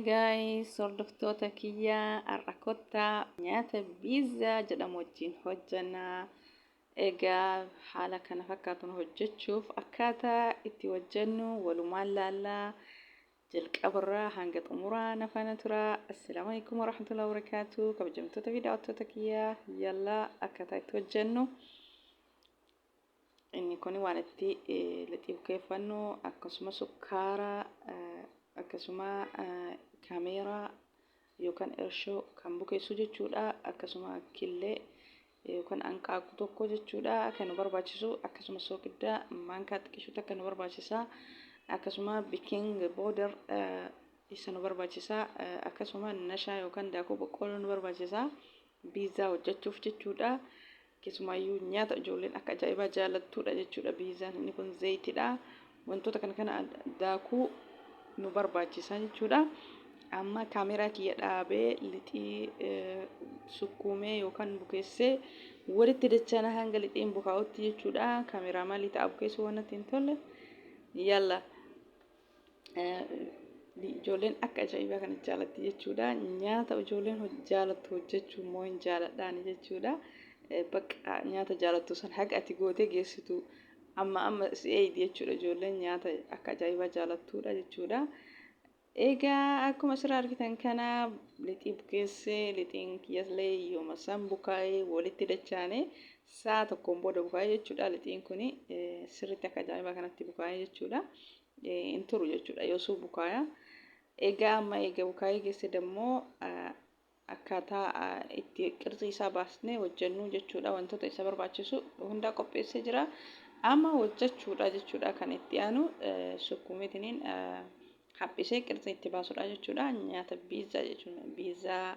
guys, hordoftoota kiyyaa har'a kottaa nyaata piizaa jedhamu wajjin hojjannaa. Egaa haala kana fakkaatuun hojjechuuf akkaataa itti hojjennu walumaan laallaa. Jalqabarraa hanga xumuraa na faana turaa. Assalaamu alaykum warahmatullahi wabarakaatuh. Kabajamtoota daawwattoota kiyyaa yallaa akkaataa itti hojjennu. Inni kun waan itti lixii bukeeffannu akkasuma sukkaara akkasuma kaameeraa yookaan irshoo kan bukeessu jechuudha. Akkasuma killee yookaan anqaaquu tokko jechuudha kan nu barbaachisu. Akkasuma soogidda maankaa xiqqishu takka nu barbaachisa. Akkasuma baking powder isa nu barbaachisa. Akkasuma nashaa yookaan daakuu boqqolloo nu barbaachisa. Piizaa hojjechuuf jechuudha. Keessumaayyuu nyaata ijoolleen akka ajaa'ibaa jaallattudha jechuudha. Piizaan inni kun zayitidha. Wantoota kana daakuu nu barbaachisa jechuudha. Amma kaameeraa kiyya dhaabee lixii sukkuumee yookaan bukeessee walitti dachana hanga lixiin bukaa'utti jechuudha. Kaameeraa maalii ta'a bukeessuu waan natti hin tolle. Yalla ijoolleen akka ajaa'ibaa kana jaallatti jechuudha. Nyaata ijoolleen jaallattu hojjechuu immoo hin jaalladhaan jechuudha. Bakka nyaata jaallattu san haga ati gootee geessitu amma si'eedi jechuudha. Ijoolleen nyaata akka ajaa'ibaa jaallattudha jechuudha. Egaa akkuma asirraa argitan kana lixii bukeessee lixiin kiyyaallee yooma san bukaa'ee walitti dachaane sa'a tokkoon booda bukaa'ee jechuudha. Lixiin kun sirriitti akka ajaa'ibaa kanatti bukaa'ee jechuudha. Hin turu jechuudha yoosuu bukaaya. Egaa amma eega bukaa'ee geesse dammoo akkaataa itti qirxii isaa baasnee hojjennu jechuudha. Wantoota isa barbaachisu hundaa qopheessee jira. Amma hojjechuudha jechuudha. Kan itti aanu sukkuumeetiniin haphisee qirxii itti baasudha jechuudha. Nyaata piizaa jechuudha. Piizaa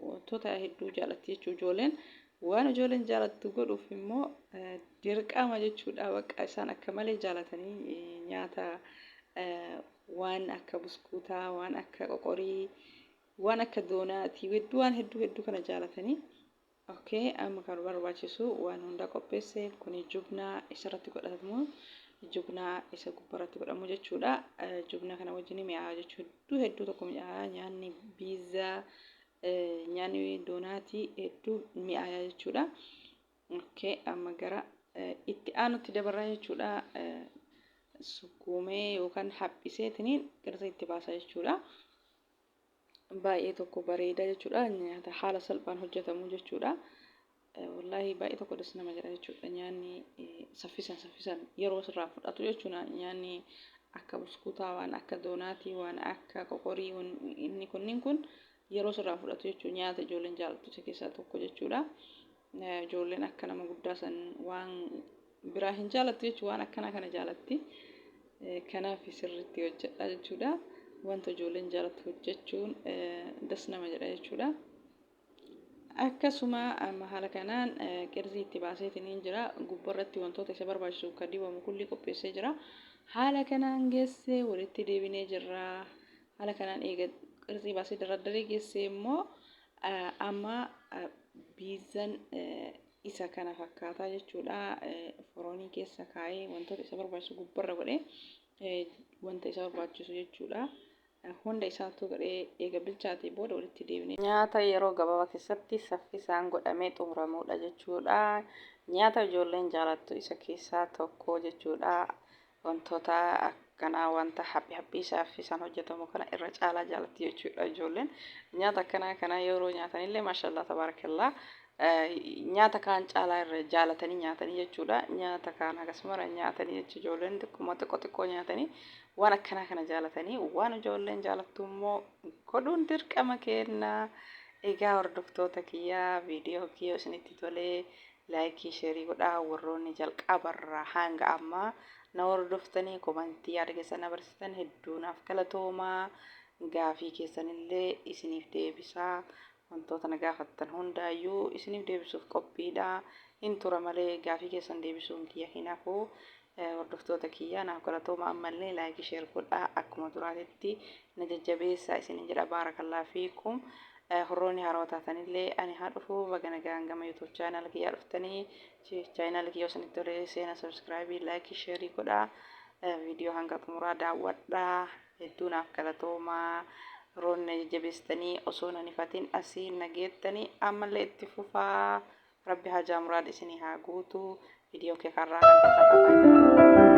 wantoota hedduu jaallatti jechuudha ijoolleen. Waan ijoolleen jaallattu godhuuf immoo dirqama jechuudha. Bakka isaan akka malee jaallatanii nyaata waan akka buskuutaa, waan akka qoqorii, waan akka doonaatii, waan hedduu kana jaallatanii. Okay, amma kan barbaachisu waan hunda qopheesse kun jubnaa isarratti godhatamu. Jubnaa isa gubbarratti godhamu jechuudha. Jubnaa kana wajjin mi'aawa jechuudha. Hedduu tokko mi'aawa nyaanni piizaa nyaanni doonaatii hedduu mi'aawa jechuudha. Okay, amma gara itti aanutti dabarraa jechuudha. Sukkuumee yookaan haphiseetiniin qirxii itti baasa jechuudha. Baay'ee tokko bareeda jechuudha. Nyaata haala salphaan hojjetamu jechuudha. Wallahi baay'ee tokko das nama jedha jechuudha. Nyaanni saffisan yeroo sirraa fudhatu jechuudha. Nyaanni akka buskuutaa, waan akka doonaatii, waan akka qoqorii inni kunniin kun yeroo sirraa fudhatu jechuudha. Nyaata ijoolleen jaallattu isa keessaa tokko jechuudha. Ijoolleen akka nama guddaa san waan biraa hin jaallattu jechuudha. Waan akkanaa kana jaallatti. Kanaaf sirriitti hojjedha jechuudha. Wanta ijoolleen jaallattu hojjechuun das nama jedha jechuudha. Akkasuma amma haala kanaan qirxii itti baaseetiniin jira. Gubbarratti wantoota isa barbaachisu kan dibamu kulli qopheessee jira. Haala kanaan geessee walitti deebinee jirra. Haala kanaan eega qirxii baasee dardaree geessee immoo amma piizaan isa kana fakkaataa jechuudha. Foroonii keessa kaa'ee wantoota isa barbaachisu gubbarra godhee wanta isa barbaachisu jechuudha. Hunda isaatu godhee eega bilchaatee booda walitti deebinee nyaata yeroo gabaabaa keessatti saffisaan godhamee xumuramudha jechuudha. Nyaata ijoolleen jaallattu isa keessaa tokko jechuudha. Wantoota akkanaa wanta haphii saffisaan hojjetamu kana irra caalaa jaallatti jechuudha ijoolleen. Nyaata akkanaa kana yeroo nyaatanillee maashaallah tabaarakallaa nyaata kaan caalaa irra jaallatanii nyaatanii jechuudha. Nyaata kaan akkasuma nyaatanii jechuudha. Ijoolleen xiqqoo nyaatanii waan akkanaa kana jaallatanii waan ijoolleen jaallattu immoo godhuun dirqama kenna. Egaa hordoftoota kiyyaa viidiyoo kiyyoo isinitti tolee laayikii sheerii godhaa. Warroonni jalqabarraa hanga ammaa na hordoftanii komantii yaada keessan na barsiisan hedduu naaf galatoomaa. Gaafii keessanillee isiniif deebisaa. Wantoota na gaafattan hundaayyuu isiniif deebisuuf qophiidha. Hin tura malee gaafii keessan deebisuun kiyya hin hafu. Hordoftoota kiyyaa naaf galatooma ammallee laayikii sheer godhaa. Akkuma duraatetti na jajjabeessaa isinin jedha. Baarakallaa fiikum. Horroonni haaroo taatanillee ani haa dhufu baga nagaan gama YouTube channel kiyyaa dhuftanii channel kiyyaa isinitti tolee seena subscribe laayikii sheerii godhaa. viidiyoo hanga xumuraa daawwadhaa. Hedduu naaf galatoomaa. Roonne jajjabeessitanii osoo nan ifatin asii nageettanii ammallee itti fufaa. Rabbi hajaa muraada isinii haa guutu. Viidiyoo kee karraa kan